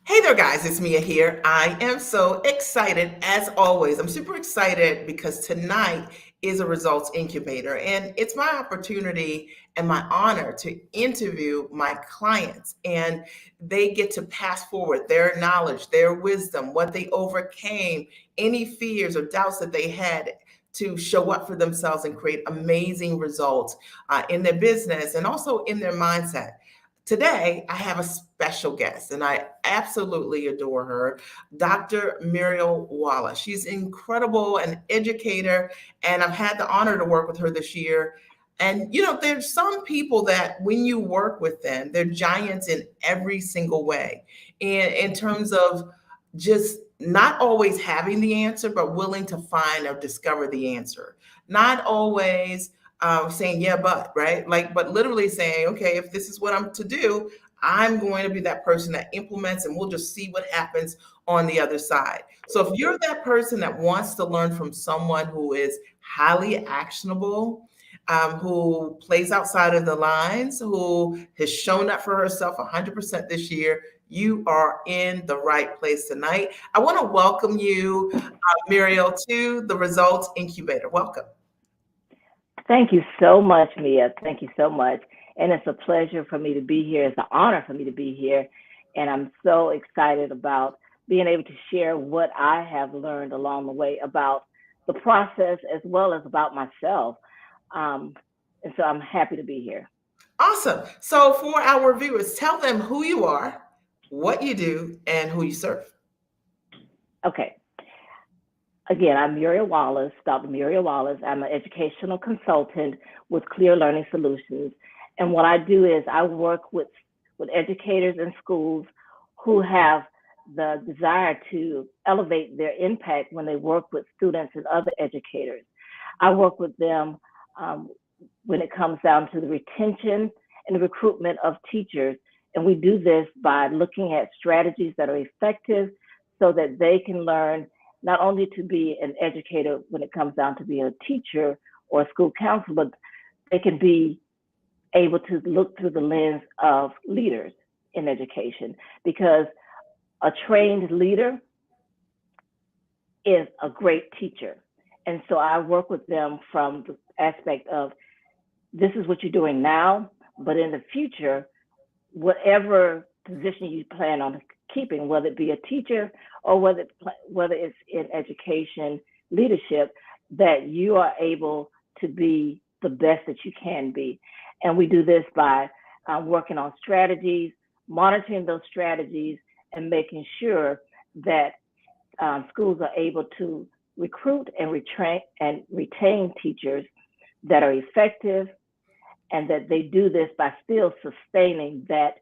Hey there, guys, it's Mia here. I am so excited as always. I'm super excited because tonight is a results incubator, and it's my opportunity and my honor to interview my clients. And they get to pass forward their knowledge, their wisdom, what they overcame, any fears or doubts that they had to show up for themselves and create amazing results in their business and also in their mindset. Today, I have a special guest, and I absolutely adore her, Dr. Muriel Wallace. She's incredible, an educator, and I've had the honor to work with her this year. And there's some people that when you work with them, they're giants in every single way. And in terms of just not always having the answer, but willing to find or discover the answer. Not always saying yeah but, right, like, but literally saying, okay, if this is what I'm to do, I'm going to be that person that implements, and we'll just see what happens on the other side. So if you're that person that wants to learn from someone who is highly actionable, who plays outside of the lines, who has shown up for herself 100% this year, you are in the right place tonight. I want to welcome you, Muriel, to the Results Incubator. Welcome. Thank you so much, Mia. Thank you so much. And it's a pleasure for me to be here. It's an honor for me to be here. And I'm so excited about being able to share what I have learned along the way about the process as well as about myself. And so I'm happy to be here. Awesome. So for our viewers, tell them who you are, what you do, and who you serve. Okay. Again, I'm Muriel Wallace, Dr. Muriel Wallace. I'm an educational consultant with Clear Learning Solutions. And what I do is I work with educators in schools who have the desire to elevate their impact when they work with students and other educators. I work with them when it comes down to the retention and the recruitment of teachers. And we do this by looking at strategies that are effective so that they can learn not only to be an educator when it comes down to being a teacher or a school counselor, but they can be able to look through the lens of leaders in education, because a trained leader is a great teacher. And so I work with them from the aspect of, this is what you're doing now, but in the future, whatever position you plan on keeping, whether it be a teacher or whether it's in education leadership, that you are able to be the best that you can be. And we do this by working on strategies, monitoring those strategies, and making sure that schools are able to recruit and retain teachers that are effective, and that they do this by still sustaining that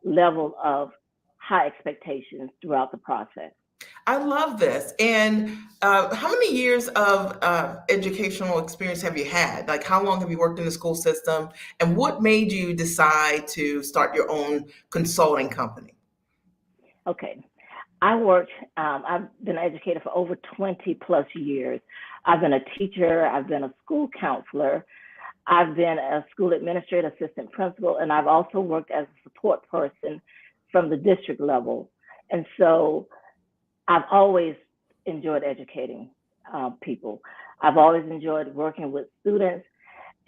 level of high expectations throughout the process. I love this. And how many years of educational experience have you had? Like, how long have you worked in the school system? And what made you decide to start your own consulting company? Okay. I've been an educator for over 20 plus years. I've been a teacher, I've been a school counselor, I've been a school administrator, assistant principal, and I've also worked as a support person from the district level. And so I've always enjoyed educating people. I've always enjoyed working with students.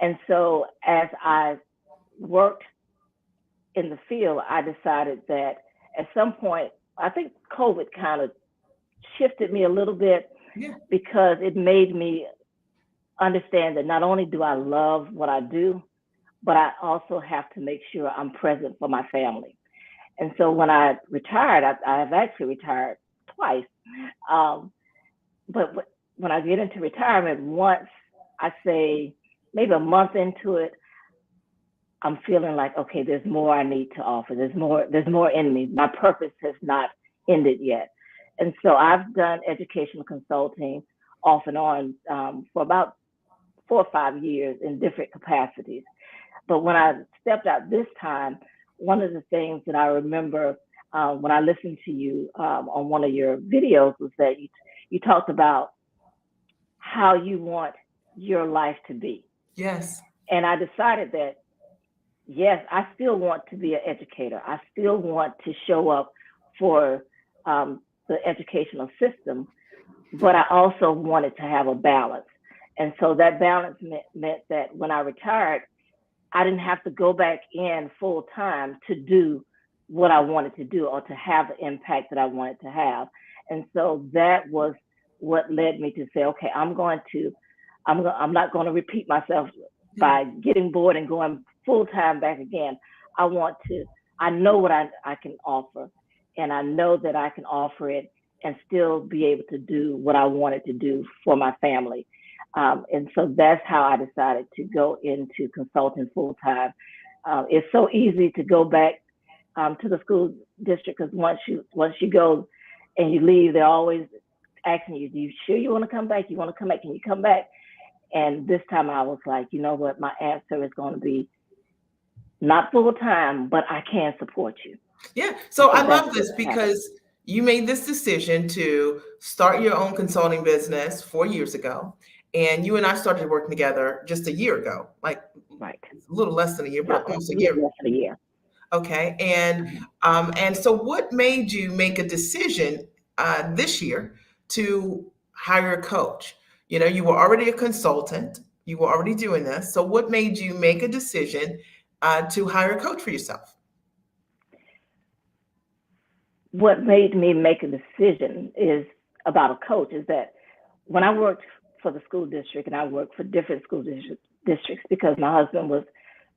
And so as I worked in the field, I decided that at some point, I think COVID kind of shifted me a little bit, because it made me understand that not only do I love what I do, but I also have to make sure I'm present for my family. And so when I retired, I've actually retired twice. But when I get into retirement, once I say maybe a month into it, I'm feeling like, okay, there's more I need to offer. There's more in me. My purpose has not ended yet. And so I've done educational consulting off and on for about 4 or 5 years in different capacities. But when I stepped out this time, one of the things that I remember when I listened to you on one of your videos was that you talked about how you want your life to be. Yes. And I decided that, yes, I still want to be an educator. I still want to show up for the educational system, but I also wanted to have a balance. And so that balance meant that when I retired, I didn't have to go back in full time to do what I wanted to do or to have the impact that I wanted to have. And so that was what led me to say, okay, I'm not going to repeat myself by getting bored and going full time back again. I know what I can offer, and I know that I can offer it and still be able to do what I wanted to do for my family. And so that's how I decided to go into consulting full time. It's so easy to go back to the school district, because once you go and you leave, they're always asking you, "Do you sure you want to come back? You want to come back? Can you come back?" And this time I was like, you know what? My answer is going to be not full time, but I can support you. Yeah. So I love this because you made this decision to start your own consulting business 4 years ago. And you and I started working together just a year ago, like Right. a little less than a year, but almost a year. Less than a year. Okay. And so what made you make a decision this year to hire a coach? You know, you were already a consultant, you were already doing this. So what made you make a decision to hire a coach for yourself? What made me make a decision is about a coach is that when I worked for the school district, and I worked for different school districts because my husband was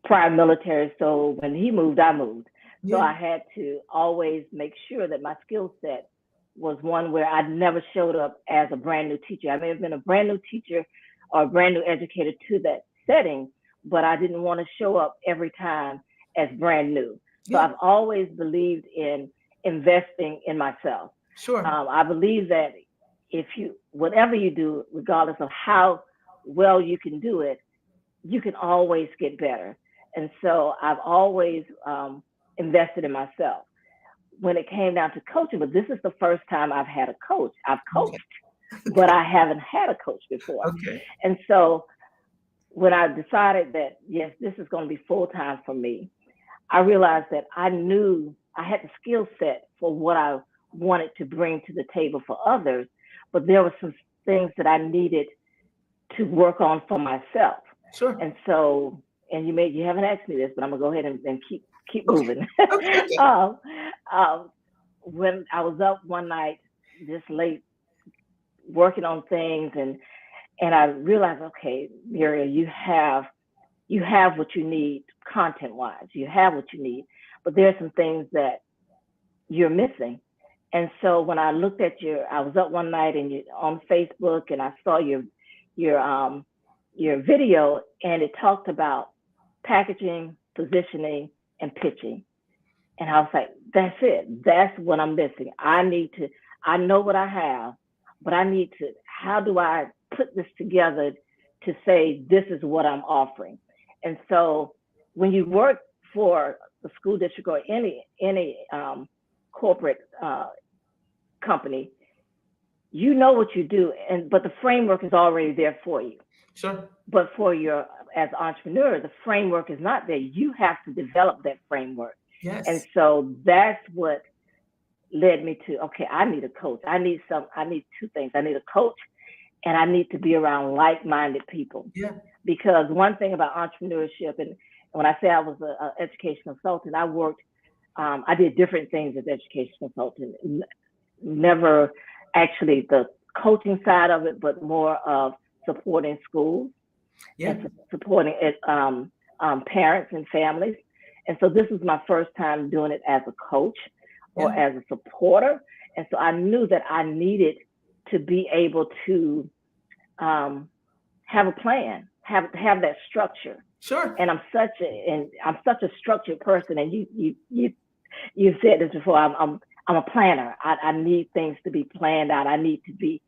prior military. So when he moved, I moved. So I had to always make sure that my skill set was one where I never showed up as a brand new teacher. I may have been a brand new teacher or a brand new educator to that setting, but I didn't want to show up every time as brand new. So I've always believed in investing in myself. Sure. I believe that whatever you do, regardless of how well you can do it, you can always get better. And so I've always invested in myself. When it came down to coaching, but this is the first time I've had a coach. I've coached, but I haven't had a coach before. Okay. And so when I decided that, yes, this is going to be full time for me, I realized that I knew I had the skill set for what I wanted to bring to the table for others, but there were some things that I needed to work on for myself. Sure. And so, and you haven't asked me this, but I'm gonna go ahead and keep moving. Okay. When I was up one night, just late, working on things, and I realized, okay, Muriel, you have what you need content wise. You have what you need, but there's some things that you're missing. And so when I looked at I was up one night and on Facebook, and I saw your video, and it talked about packaging, positioning, and pitching. And I was like, that's it. That's what I'm missing. I know what I have, but how do I put this together to say, this is what I'm offering? And so when you work for the school district or any corporate company, you know what you do, but the framework is already there for you. Sure. But as an entrepreneur, the framework is not there. You have to develop that framework. Yes. And so that's what led me to, okay, I need a coach. I need two things. I need a coach, and I need to be around like-minded people. Yeah. Because one thing about entrepreneurship, and when I say I was an education consultant, I did different things as education consultant. Never actually the coaching side of it, but more of supporting schools and supporting parents and families. And so this was my first time doing it as a coach or as a supporter. And so I knew that I needed to be able to have a plan, have that structure. Sure. And I'm such a structured person. And you said this before. I'm a planner. I need things to be planned out. I need to be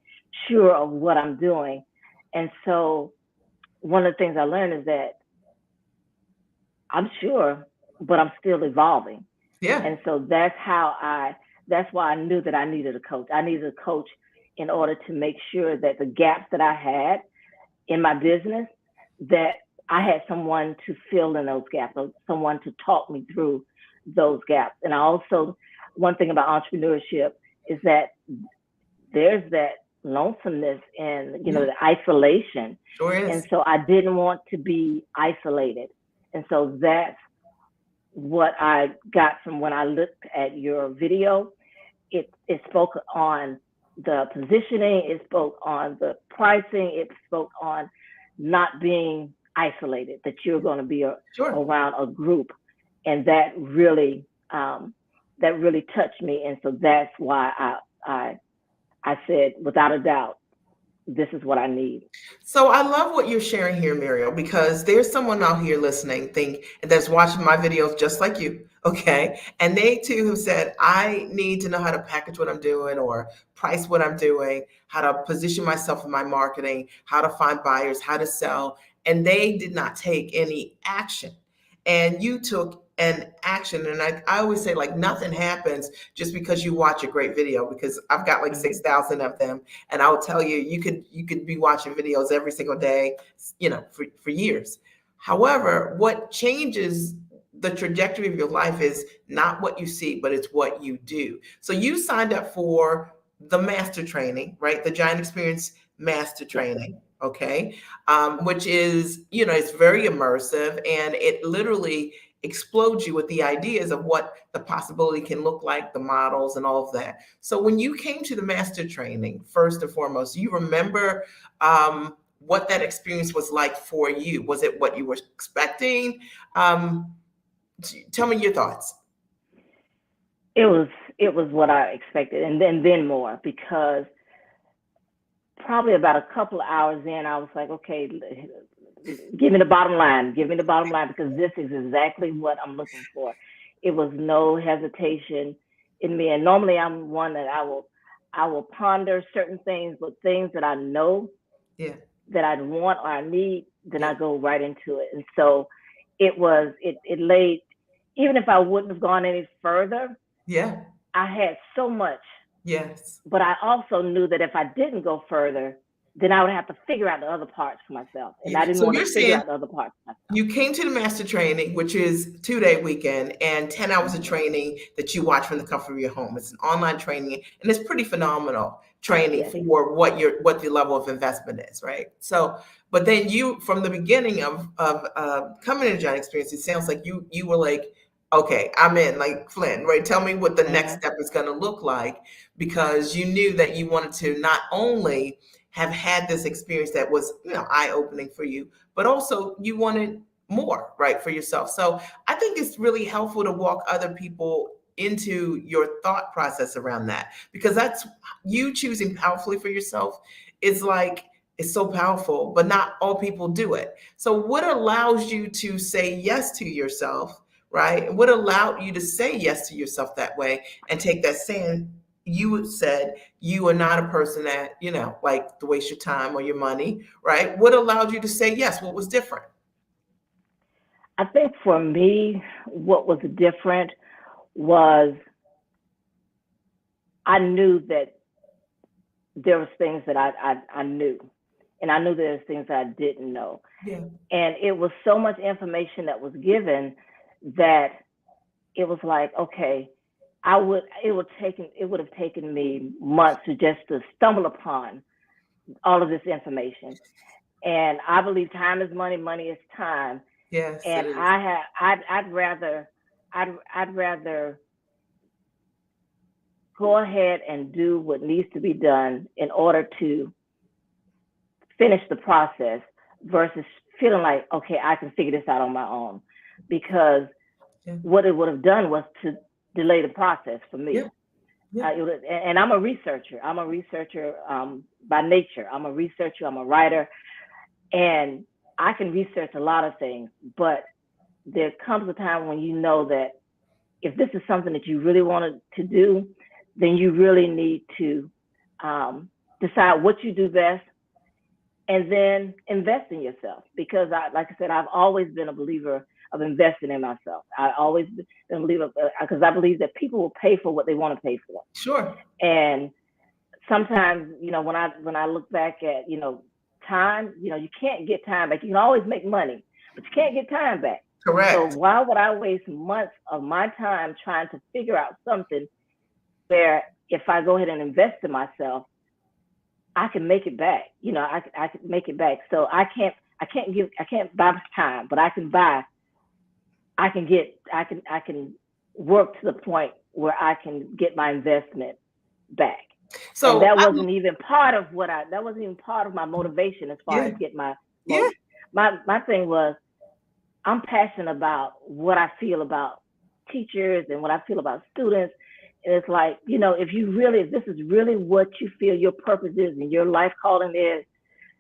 sure of what I'm doing. And so one of the things I learned is that I'm sure, but I'm still evolving. Yeah. And so that's why I knew that I needed a coach. I needed a coach in order to make sure that the gaps that I had in my business, that I had someone to fill in those gaps, or someone to talk me through those gaps. And I also, one thing about entrepreneurship is that there's that lonesomeness and, you know, Yeah, the isolation. sure And is. so I didn't want to be isolated. And so that's what I got from when I looked at your video. It spoke on the positioning, it spoke on the pricing, it spoke on not being isolated, that you're going to be Sure. around a group. And that really touched me. And so that's why I said, without a doubt, this is what I need. So I love what you're sharing here, Muriel, because there's someone out here listening, that's watching my videos just like you, okay? And they too have said, I need to know how to package what I'm doing or price what I'm doing, how to position myself in my marketing, how to find buyers, how to sell, and they did not take any action. And you took an action. And I always say, like, nothing happens just because you watch a great video, because I've got like Mm-hmm. 6,000 of them. And I'll tell you, you could be watching videos every single day, for years. However, what changes the trajectory of your life is not what you see, but it's what you do. So you signed up for the master training, right? The Giant Experience Master Yes. Training, okay? Which is, it's very immersive, and it literally explodes you with the ideas of what the possibility can look like, the models, and all of that. So when you came to the master training, first and foremost, you remember what that experience was like for you? Was it what you were expecting? Um, Tell me your thoughts. It was it was what I expected, and then more, because probably about a couple of hours in, I was like, okay, give me the bottom line, give me the bottom line, because this is exactly what I'm looking for. It was no hesitation in me, and normally I'm one that I will ponder certain things, but things that I know Yeah, that I want or I need, then yeah, I go right into it. And so it laid, even if I wouldn't have gone any further, yeah, I had so much, yes. but I also knew that if I didn't go further, then I would have to figure out the other parts for myself. And I didn't So want to you're figure saying out the other parts for myself. you came to the master training, which is 2-day weekend and 10 hours of Mm-hmm. training that you watch from the comfort of your home. It's an online training, and it's pretty phenomenal training Yes. for what the level of investment is, right? So, but then you, from the beginning of coming to Giant Experience, it sounds like you were like, okay, I'm in, like Flynn, right? Tell me what the next Mm-hmm. step is going to look like, because you knew that you wanted to not only have had this experience that was, eye opening for you, but also you wanted more, right, for yourself. So I think it's really helpful to walk other people into your thought process around that, because that's you choosing powerfully for yourself is like, it's so powerful, but not all people do it. So what allows you to say yes to yourself, right? And what allowed you to say yes to yourself that way and take that stand? You said you are not a person that, like to waste your time or your money, right? What allowed you to say yes? What was different? I think for me, what was different was I knew that there was things that I knew, and I knew there was things that I didn't know. Yeah. And it was so much information that was given that it was like, okay, it would have taken me months to stumble upon all of this information. And I believe time is money, money is time. Yes, it And is. I'd rather go ahead and do what needs to be done in order to finish the process versus feeling like, okay, I can figure this out on my own. Because Yeah. what it would have done was to delay the process for Yeah. me. Yeah. And I'm a researcher. I'm a researcher by nature. I'm a researcher. I'm a writer, and I can research a lot of things. But there comes a time when you know that if this is something that you really wanted to do, then you really need to decide what you do best, and then invest in yourself. Because like I said, I've always been a believer of investing in myself. I always been a believer, because I believe that people will pay for what they want to pay for. Sure. And sometimes, when I look back at, time, you can't get time back. You can always make money, but you can't get time back. So Correct. why would I waste months of my time trying to figure out something where if I go ahead and invest in myself, I can make it back. I can make it back. So I can't buy time, but I can work to the point where I can get my investment back. And So that wasn't even part of my motivation as far yeah, as getting my yeah, my thing was, I'm passionate about what I feel about teachers and what I feel about students. And it's like, if this is really what you feel your purpose is and your life calling is,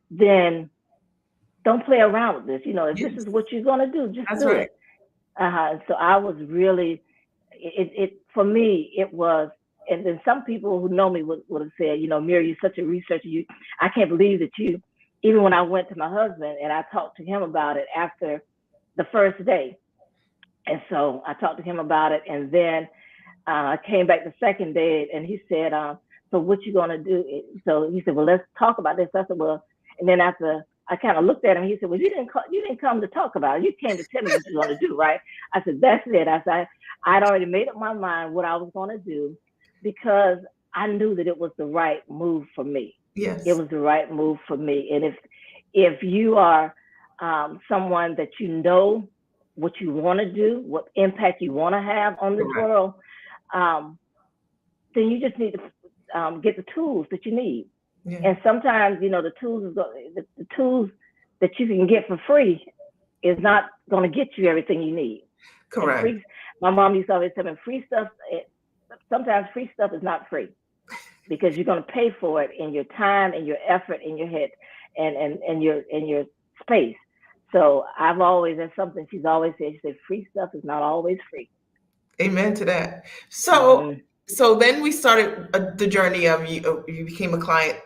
then don't play around with this. If this is yes, what you're going to do, just that's do right. it. So I was really, for me, it was, and then some people who know me would have said, Muriel, you're such a researcher. I can't believe that even when I went to my husband and I talked to him about it after the first day. And so I talked to him about it, and then I came back the second day, and he said, "So what you gonna do?" So he said, "Well, let's talk about this." I said, "Well," and then after I kind of looked at him, he said, "Well, you didn't come to talk about it. You came to tell me what you're gonna do, right?" I said, "That's it." I said, "I'd already made up my mind what I was gonna do because I knew that it was the right move for me. It Yes, was the right move for me, and if you are someone that what you want to do, what impact you want to have on this correct. world, um, then you just need to get the tools that you need. Yeah, And sometimes, the tools that you can get for free is not going to get you everything you need. And correct. my mom used to always tell me, free stuff. Sometimes free stuff is not free because you're going to pay for it in your time and your effort in your head and your space. So I've always, that's something she's always said. She said, free stuff is not always free. Amen to that. So, Mm-hmm. so then we started the journey of you became a client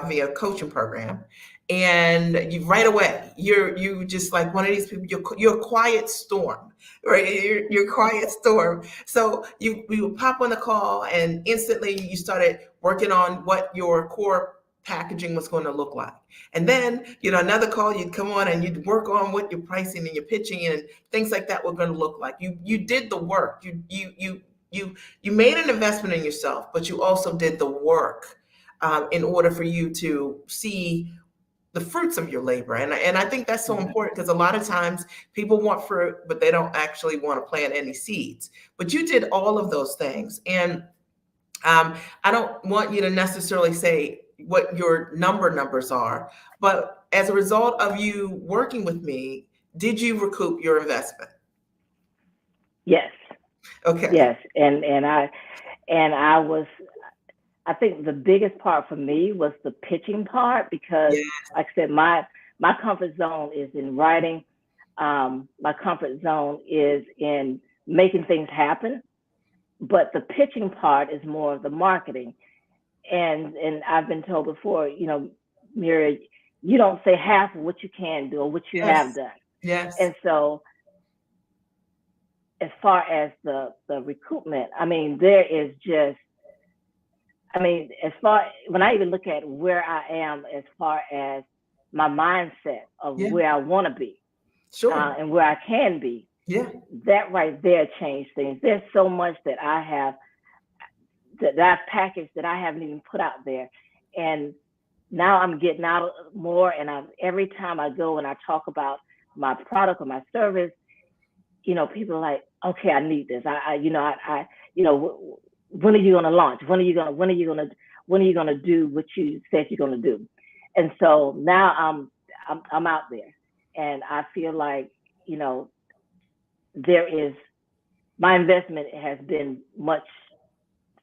via coaching program, and you right away you just like one of these people. You're a quiet storm, right? You're a quiet storm. So you would pop on the call, and instantly you started working on what your core packaging was going to look like. And then, another call, you'd come on and you'd work on what your pricing and your pitching and things like that were going to look like. You did the work. You made an investment in yourself, but you also did the work in order for you to see the fruits of your labor. And I think that's so Mm-hmm. important because a lot of times people want fruit, but they don't actually want to plant any seeds. But you did all of those things. And I don't want you to necessarily say what your numbers are, but as a result of you working with me, did you recoup your investment? Yes, Okay. yes, and I think the biggest part for me was the pitching part because, Yeah. like I said, my comfort zone is in writing. My comfort zone is in making things happen, but the pitching part is more of the marketing. And I've been told before, Mira, you don't say half of what you can do or what you have Yes. done. Yes. And so, as far as the recoupment, I mean, there is just, I mean, as far when I even look at where I am as far as my mindset of Yeah. where I want to be Sure. and where I can be, Yeah. that right there changed things. There's so much that I have that I've packaged that I haven't even put out there, and now I'm getting out more. And every time I go and I talk about my product or my service, people are like, okay, I need this. When are you going to launch? When are you going to do what you said you're going to do? And so now I'm out there, and I feel like, you know, there is my investment has been much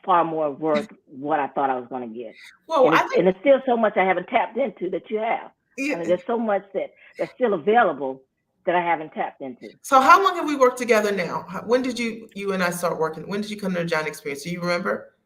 far more worth what I thought I was going to get. Well, And I think it's still so much I haven't tapped into that you have. I mean, yeah. there's so much that's still available that I haven't tapped into. So how long have we worked together now? When did you and I start working? When did you come to the John Experience? Do you remember?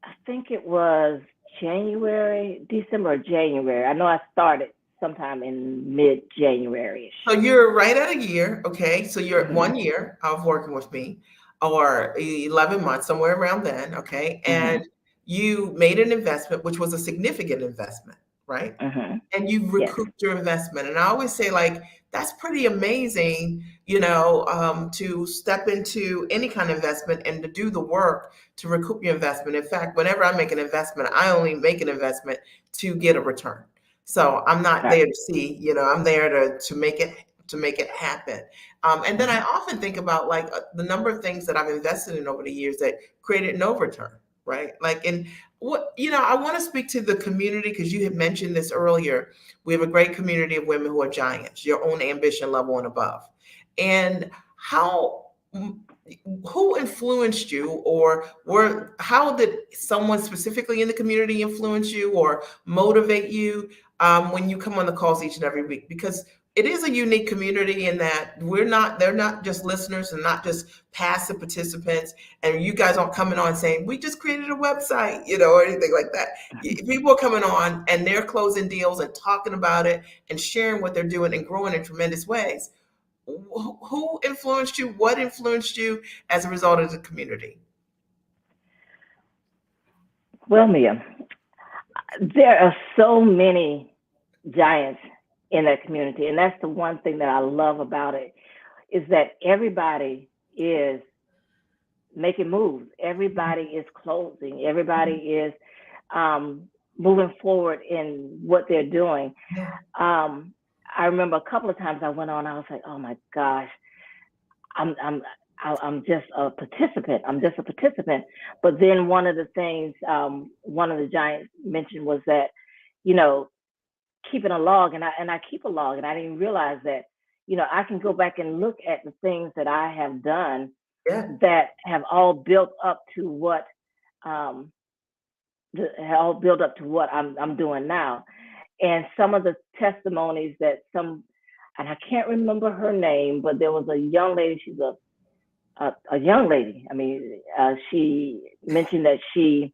I think it was December or January. I know I started sometime in mid-January-ish. So you're right at a year, okay? So you're at Mm-hmm. 1 year of working with me, or 11 months, somewhere around then, okay? Mm-hmm. And you made an investment, which was a significant investment, right? Mm-hmm. And you Yes. recouped your investment. And I always say, like, that's pretty amazing to step into any kind of investment and to do the work to recoup your investment. In fact, whenever I make an investment, I only make an investment to get a return. So I'm not Right. there to see, I'm there to make it happen. And then I often think about like the number of things that I've invested in over the years that created no return, right? Like, and I want to speak to the community because you had mentioned this earlier. We have a great community of women who are giants, your own ambition level and above. And how who influenced you, or how did someone specifically in the community influence you or motivate you when you come on the calls each and every week? Because it is a unique community in that they're not just listeners and not just passive participants, and you guys aren't coming on saying we just created a website, or anything like that. People are coming on and they're closing deals and talking about it and sharing what they're doing and growing in tremendous ways. Who influenced you? What influenced you as a result of the community? Well, Mia, there are so many giants in that community, and that's the one thing that I love about it is that everybody is making moves. Everybody is closing. Everybody is um, moving forward in what they're doing. Yeah. I remember a couple of times I went on. I was like, "Oh my gosh, I'm I'm I'm just a participant. I'm just a participant." But then one of the things one of the giants mentioned was that, you know, keeping a log, and I keep a log, and I didn't realize that, I can go back and look at the things that I have done Yeah. that have all built up to what um, all built up to what I'm doing now. And some of the testimonies that and I can't remember her name, but there was a young lady. She's a young lady. I mean, she mentioned that she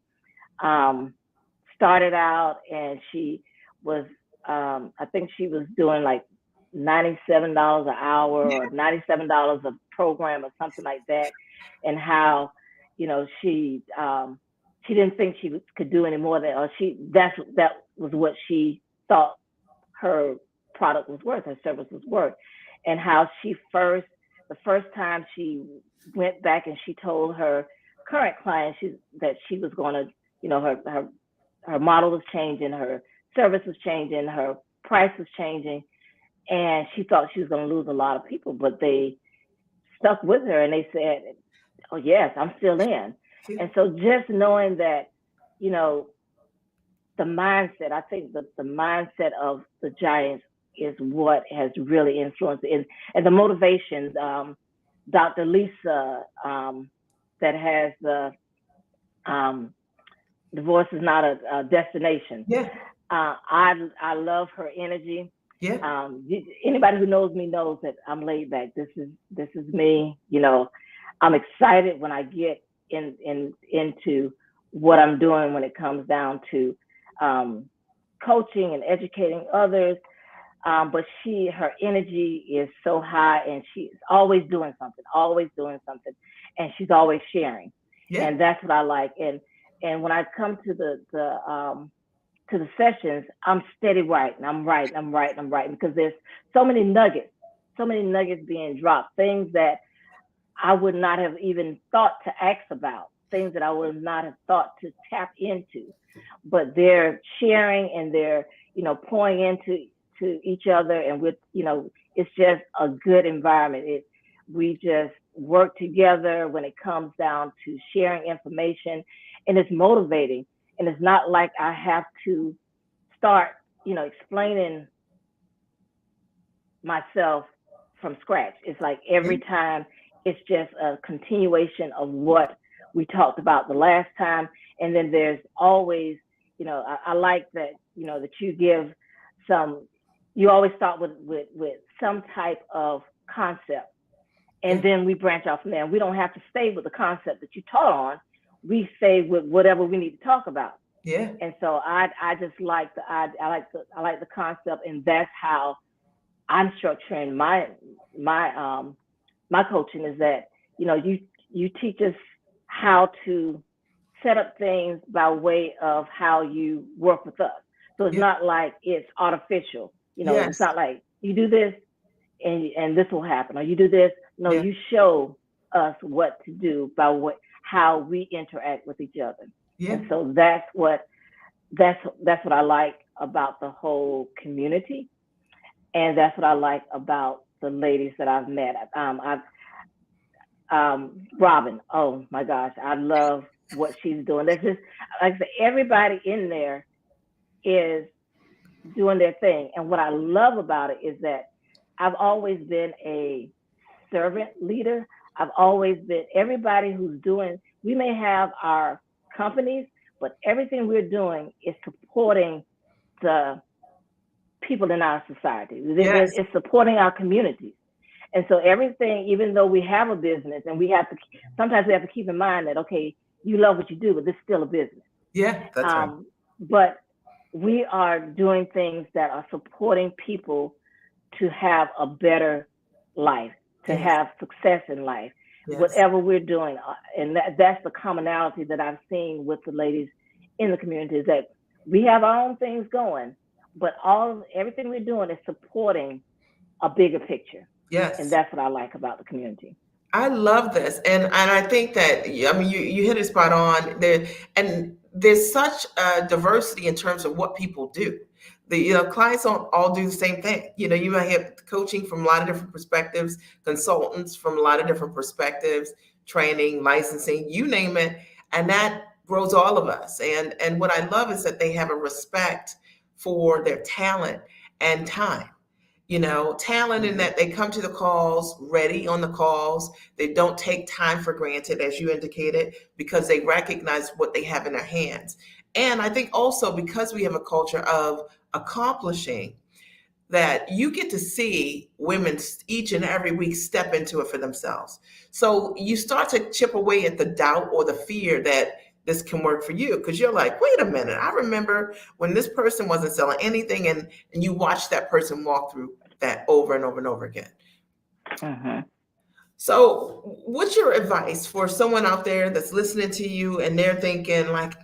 um, started out and she was, I think she was doing like $97 an hour or $97 a program or something like that, and how, she didn't think she could do any more than, or that was what she thought her product was worth, her service was worth, and how the first time she went back and she told her current client that she was going to, her model was changing, her service was changing, her price was changing, and she thought she was going to lose a lot of people, but they stuck with her and they said, "Oh yes, I'm still in." Yeah. And so just knowing that, you know, the mindset, I think the mindset of the Giants is what has really influenced it. And the motivations, Dr. Lisa, that has um, divorce is not a destination. Yeah. I love her energy. Yeah. Anybody who knows me knows that I'm laid back. This is me. I'm excited when I get into what I'm doing when it comes down to um, coaching and educating others. But her energy is so high, and she's always doing something, and she's always sharing, Yeah. and that's what I like. And when I come to the sessions, I'm steady writing. I'm writing because there's so many nuggets, being dropped, things that I would not have even thought to ask about, things that I would not have thought to tap into, but they're sharing and they're, pouring into each other, and it's just a good environment. We just work together when it comes down to sharing information, and it's motivating. And it's not like I have to start, explaining myself from scratch. It's like Yeah. every time it's just a continuation of what we talked about the last time. And then there's always, I like that, that you always start with some type of concept. Yeah. And then we branch off from there. And we don't have to stay with the concept that you taught on. We stay with whatever we need to talk about. Yeah. And so I just like I like the concept, and that's how I'm structuring my coaching, is that, you teach us how to set up things by way of how you work with us. So it's Yeah. not like it's artificial. It's Yes. not like you do this and this will happen, or you do this. No, Yeah. you show us what to do by how we interact with each other. Yeah. And so that's what I like about the whole community, and that's what I like about the ladies that I've met. I've Robin. Oh my gosh, I love what she's doing. There's just, like I said, everybody in there is doing their thing. And what I love about it is that I've always been a servant leader. I've always been, everybody who's doing, we may have our companies, but everything we're doing is supporting the people in our society. Yes. It's supporting our communities. And so everything, even though we have a business, and sometimes we have to keep in mind that, okay, you love what you do, but this is still a business. Yeah, that's right. But we are doing things that are supporting people to have a better life, to Yes. have success in life, Yes. whatever we're doing. And that's the commonality that I've seen with the ladies in the community, is that we have our own things going, but everything we're doing is supporting a bigger picture. Yes. And that's what I like about the community. I love this, and I think that, I mean, you hit it spot on there, and there's such a diversity in terms of what people do. Clients don't all do the same thing. You might have coaching from a lot of different perspectives, consultants from a lot of different perspectives, training, licensing, you name it, and that grows all of us. And what I love is that they have a respect for their talent and time. Talent in that they come to the calls ready on the calls. They don't take time for granted, as you indicated, because they recognize what they have in their hands. And I think also because we have a culture of accomplishing, that you get to see women each and every week step into it for themselves. So you start to chip away at the doubt or the fear that this can work for you, because you're like, wait a minute, I remember when this person wasn't selling anything, and you watch that person walk through that over and over and over again. Mm-hmm. So what's your advice for someone out there that's listening to you and they're thinking like,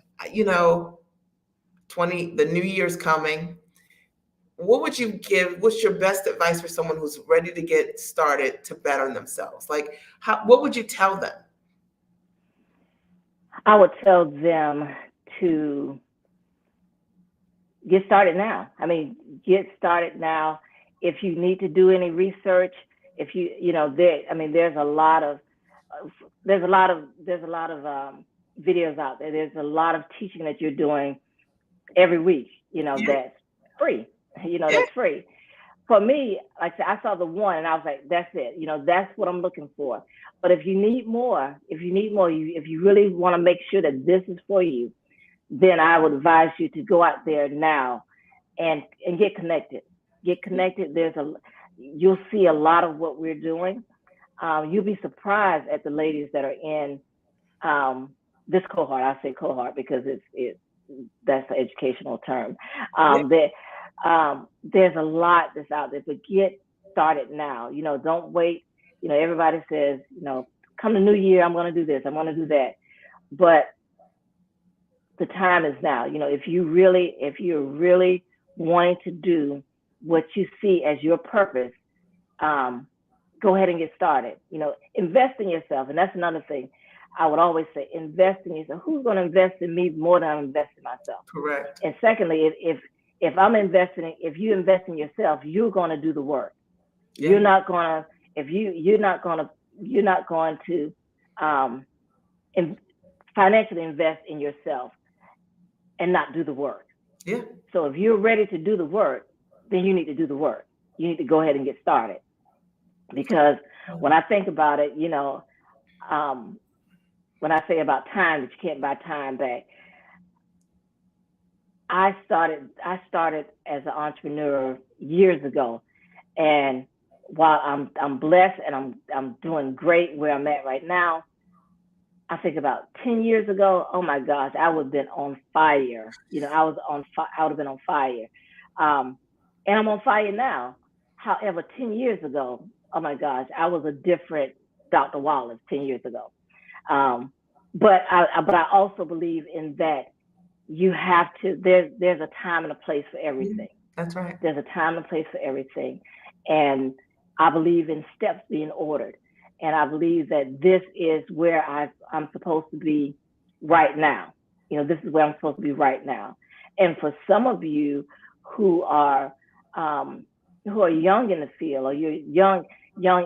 20, the new year's coming, what would you give? What's your best advice for someone who's ready to get started to better themselves? Like, what would you tell them? I would tell them to get started now. I mean, get started now. If you need to do any research, there's a lot of videos out there. There's a lot of teaching that you're doing every week. Yeah. That's free. Yeah. That's free. For me, like I said, I saw the one and I was like, that's it. That's what I'm looking for. But if you need more, if you really want to make sure that this is for you, then I would advise you to go out there now and get connected. Get connected. You'll see a lot of what we're doing. You'll be surprised at the ladies that are in this cohort. I say cohort because that's the educational term. There's a lot that's out there, but get started now. Don't wait. Everybody says, come the new year, I'm going to do this, I'm going to do that. But the time is now. If you're really wanting to do what you see as your purpose, go ahead and get started. Invest in yourself. And that's another thing I would always say, invest in yourself. Who's going to invest in me more than I'm investing in myself? Correct. And secondly, if you invest in yourself, you're going to do the work. Yeah. You're not going to financially invest in yourself and not do the work. Yeah. So if you're ready to do the work, then you need to do the work. You need to go ahead and get started. Because when I think about it, when I say about time, that you can't buy time back, I started as an entrepreneur years ago, and while I'm blessed and I'm doing great where I'm at right now, I think about 10 years ago, oh my gosh, I would have been on fire. I would have been on fire, and I'm on fire now. However, 10 years ago, oh my gosh, I was a different Dr. Wallace 10 years ago. But I also believe in that you have to, there's a time and a place for everything. That's right. There's a time and a place for everything. And I believe in steps being ordered. And I believe that this is where I'm supposed to be right now. This is where I'm supposed to be right now. And for some of you who are young in the field, or you're young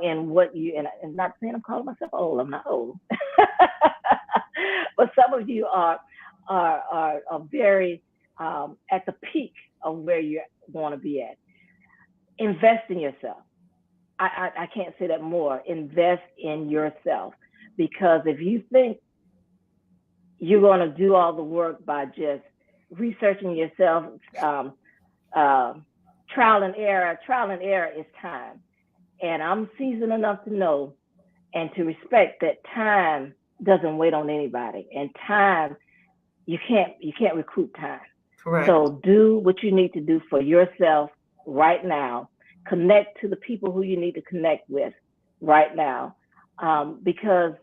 in what and not saying I'm calling myself old, I'm not old. But some of you are very at the peak of where you want to be at. Invest in yourself. I can't say that more. Invest in yourself, because if you think you're going to do all the work by just researching yourself, trial and error is time. And I'm seasoned enough to know and to respect that time doesn't wait on anybody. And time, you can't recruit time. Correct. So do what you need to do for yourself right now. Connect to the people who you need to connect with right now, because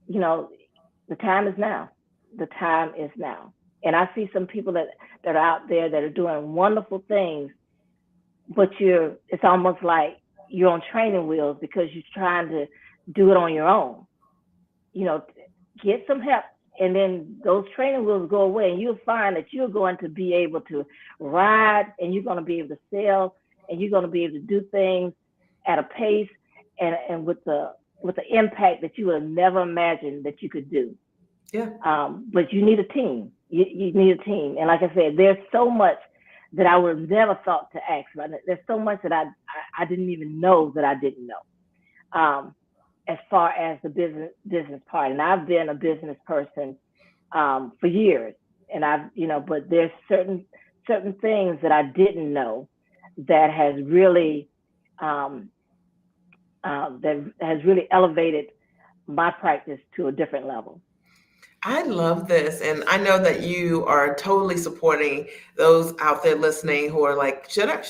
the time is now. The time is now. And I see some people that are out there that are doing wonderful things, but it's almost like you're on training wheels because you're trying to do it on your own. Get some help, and then those training wheels go away, and you'll find that you're going to be able to ride, and you're going to be able to sell, and you're going to be able to do things at a pace and with the impact that you would have never imagined that you could do. Yeah. But you need a team. You need a team. And like I said, there's so much that I would have never thought to ask about. There's so much that I didn't even know that I didn't know, as far as the business part. And I've been a business person for years, and but there's certain things that I didn't know that has really elevated my practice to a different level. I love this. And I know that you are totally supporting those out there listening who are like, should I?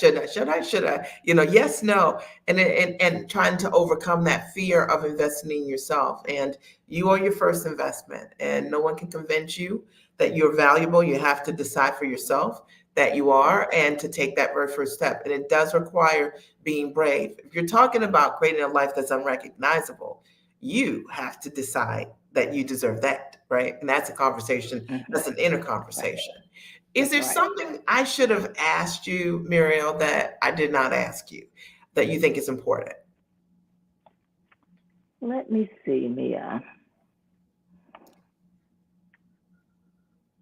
Yes, no. And trying to overcome that fear of investing in yourself. And you are your first investment, and no one can convince you that you're valuable. You have to decide for yourself that you are, and to take that very first step. And it does require being brave. If you're talking about creating a life that's unrecognizable, you have to decide that you deserve that, right? And that's a conversation, that's an inner conversation. Is there something I should have asked you, Muriel, that I did not ask you that you think is important? Let me see, Mia.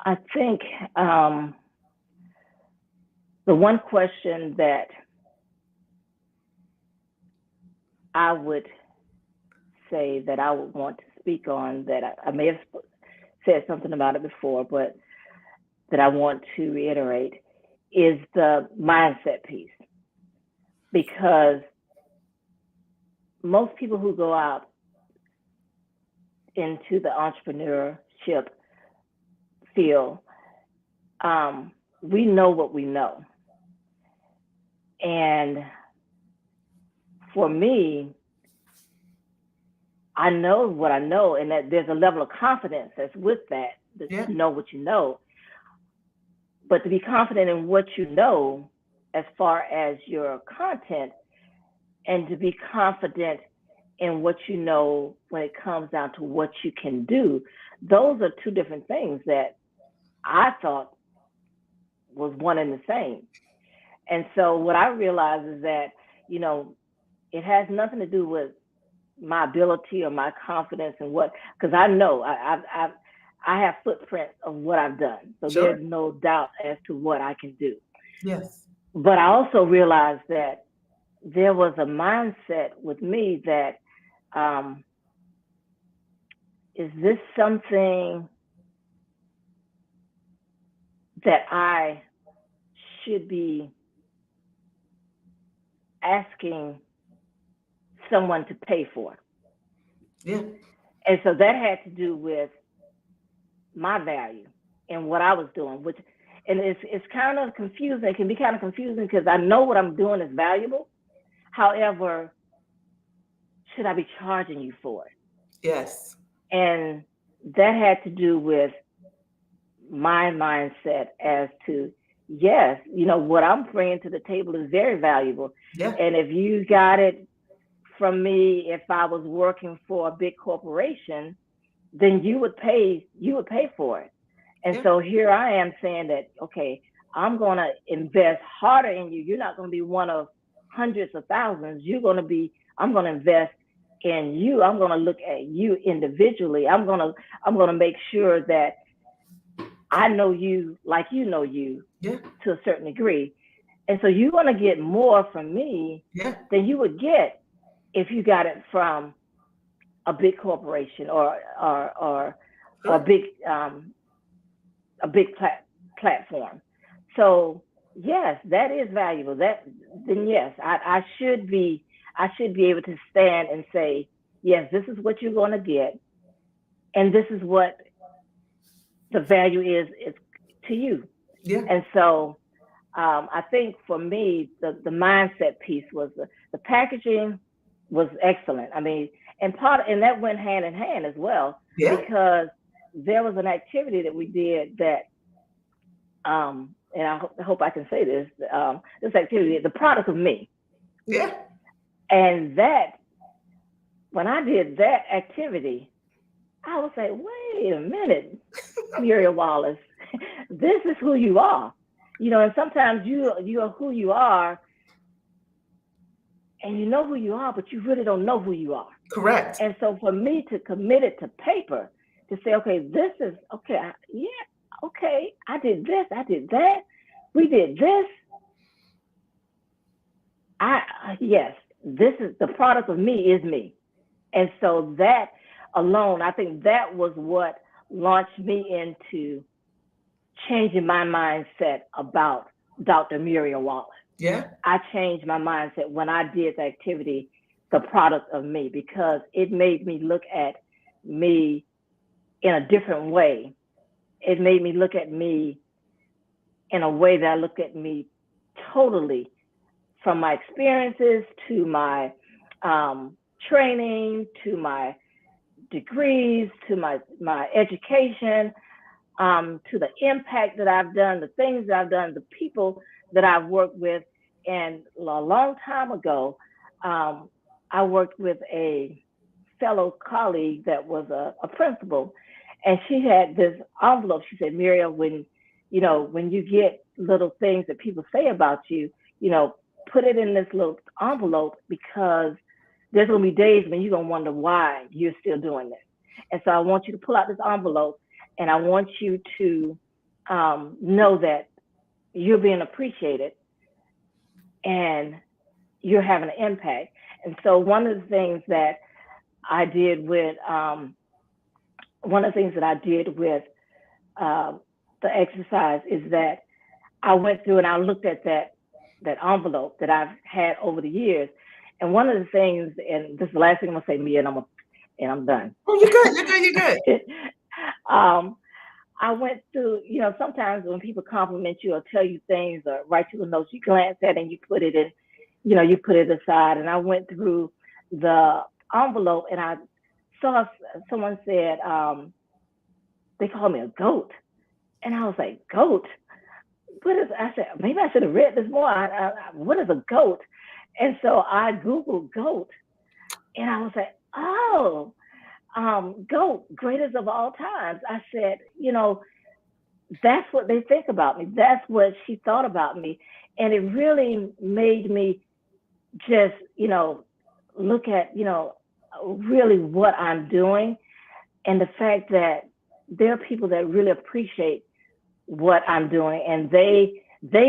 I think the one question that I would say that I would want to speak on, that I may have said something about it before, but that I want to reiterate, is the mindset piece. Because most people who go out into the entrepreneurship field, we know what we know. And for me, I know what I know, and that there's a level of confidence that's with that you know what you know. But to be confident in what you know as far as your content, and to be confident in what you know when it comes down to what you can do, those are two different things that I thought was one and the same. And so what I realized is that, it has nothing to do with my ability or my confidence in what, because I know I have footprints of what I've done. So there's no doubt as to what I can do. Yes. But I also realized that there was a mindset with me that, is this something that I should be asking someone to pay for? Yeah. And so that had to do with my value and what I was doing, and it's kind of confusing. It can be kind of confusing because I know what I'm doing is valuable. However, should I be charging you for it? Yes. And that had to do with my mindset as to, yes, what I'm bringing to the table is very valuable. Yeah. And if you got it from me if I was working for a big corporation, then you would pay for it. And so here I am saying that, okay, I'm going to invest harder in you. You're not going to be one of hundreds of thousands. I'm going to invest in you. I'm going to look at you individually. I'm going to make sure that I know you like you know you to a certain degree. And so you're going to get more from me than you would get if you got it from a big corporation or a big platform. So yes, that is valuable. Then yes, I should be able to stand and say, yes, this is what you're going to get, and this is what the value is to you. Yeah. And so I think for me, the mindset piece was the packaging was excellent. I mean, and that went hand in hand as well, because there was an activity that we did that, and I hope I can say this, this activity, the product of me. Yeah. And that, when I did that activity, I was like, wait a minute, Muriel Wallace, this is who you are. And sometimes you are who you are, and you know who you are, but you really don't know who you are. Correct. And so for me to commit it to paper, to say, okay, this is, okay, okay, I did this, I did that, we did this. Yes, this is the product of me is me. And so that alone, I think that was what launched me into changing my mindset about Dr. Muriel Wallace. Yeah. I changed my mindset when I did the activity, the product of me, because it made me look at me in a different way. It made me look at me in a way that I look at me totally, from my experiences to my training, to my degrees, to my education, to the impact that I've done, the things that I've done, the people that I've worked with. And a long time ago, I worked with a fellow colleague that was a principal, and she had this envelope. She said, Muriel, when you get little things that people say about you, put it in this little envelope, because there's going to be days when you're going to wonder why you're still doing this. And so I want you to pull out this envelope, and I want you to know that you're being appreciated and you're having an impact. And so one of the things that I did with the exercise is that I went through and I looked at that envelope that I've had over the years. And one of the things, and this is the last thing I'm gonna say, Mia, and I'm done. Oh, you're good. I went through, sometimes when people compliment you or tell you things or write you a note, you glance at it and you put it in, you put it aside. And I went through the envelope and I saw someone said, they called me a goat. And I was like, goat? I said, maybe I should have read this more. What is a goat? And so I Googled goat, and I was like, oh, GOAT, greatest of all times. I said, that's what they think about me. That's what she thought about me. And it really made me just, look at, really what I'm doing, and the fact that there are people that really appreciate what I'm doing, and they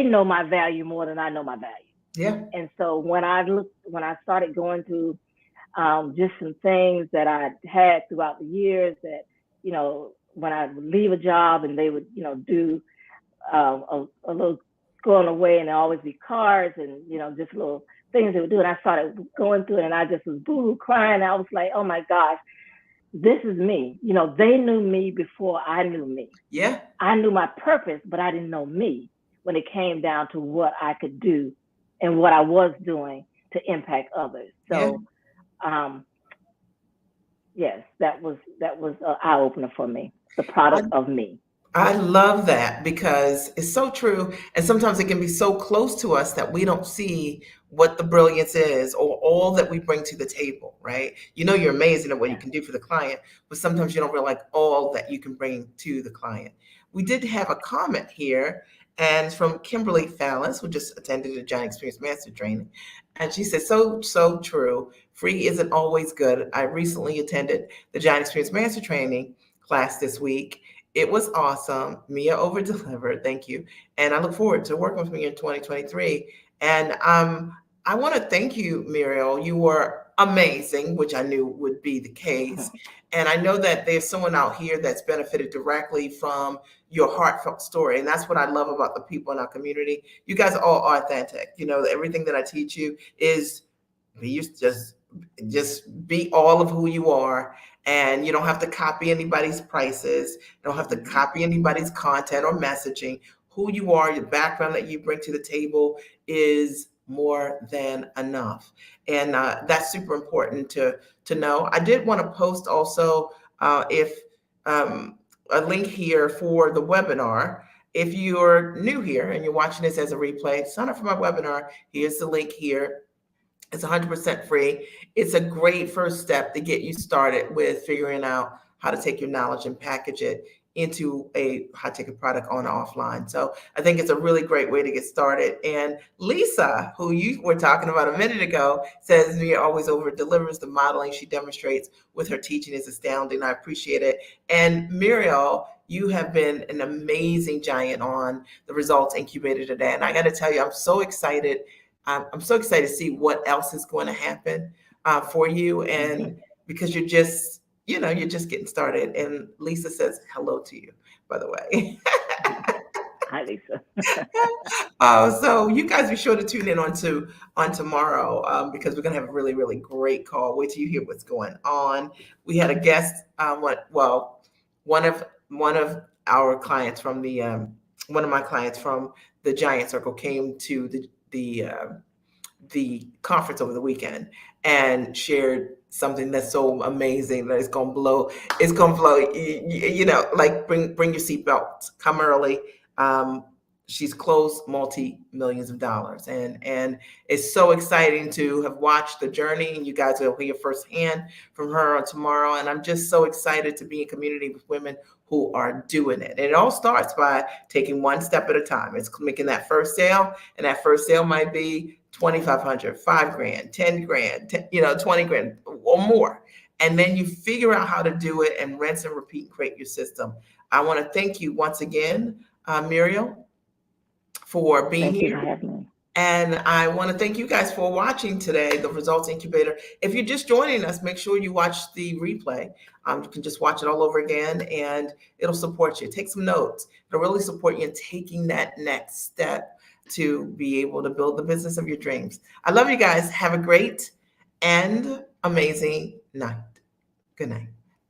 know my value more than I know my value. Yeah. And so when I started going through just some things that I had throughout the years, that, when I would leave a job and they would, do a little going away, and there always be cards and, just little things they would do. And I started going through it, and I just was boo-hoo crying. I was like, oh my gosh, this is me. They knew me before I knew me. Yeah. I knew my purpose, but I didn't know me when it came down to what I could do and what I was doing to impact others. So, yes, that was an eye opener for me. The product of me. I love that because it's so true. And sometimes it can be so close to us that we don't see what the brilliance is or all that we bring to the table, right? You know, you're amazing at what you Yeah. can do for the client, but sometimes you don't realize all that you can bring to the client. We did have a comment here, and it's from Kimberly Fallis, who just attended the Giant Experience Master Training. And she said, so true. Free isn't always good. I recently attended the Giant Experience Master Training class this week. It was awesome. Mia over delivered. Thank you. And I look forward to working with me in 2023. And I want to thank you, Muriel. You were amazing, which I knew would be the case. And I know that there's someone out here that's benefited directly from your heartfelt story. And that's what I love about the people in our community. You guys are all authentic. You know, everything that I teach you is you just be all of who you are, and you don't have to copy anybody's prices, you don't have to Mhm. copy anybody's content or messaging. Who you are, your background that you bring to the table is more than enough, and that's super important to know. I did want to post also, if a link here for the webinar. If you're new here and you're watching this as a replay, sign up for my webinar. Here's the link here. It's 100% free. It's a great first step to get you started with figuring out how to take your knowledge and package it into a high ticket product on offline. So I think it's a really great way to get started. And Lisa, who you were talking about a minute ago, says Mia always over delivers. The modeling she demonstrates with her teaching is astounding. I appreciate it. And Muriel, you have been an amazing giant on the Results Incubator today. And I got to tell you, I'm so excited to see what else is going to happen for you. And because you're just getting started. And Lisa says hello to you, by the way. Hi, Lisa. So you guys be sure to tune in on tomorrow, because we're gonna have a really really great call. Wait till you hear what's going on. We had a guest, one of our clients from the one of my clients from the Giant Circle came to the conference over the weekend and shared something that's so amazing that it's gonna blow. Like bring your seatbelts, come early. um, she's closed multi-millions of dollars, and it's so exciting to have watched the journey, and you guys will hear firsthand from her on tomorrow. And I'm just so excited to be in community with women who are doing it. And it all starts by taking one step at a time. It's making that first sale, and that first sale might be 2,500, 5 grand, 10 grand, 20 grand or more. And then you figure out how to do it and rinse and repeat and create your system. I want to thank you once again, Muriel, for being Thank you for here. having me. And I want to thank you guys for watching today, the Results Incubator. If you're just joining us, make sure you watch the replay. You can just watch it all over again, and it'll support you. Take some notes. It'll really support you in taking that next step to be able to build the business of your dreams. I love you guys. Have a great and amazing night. Good night.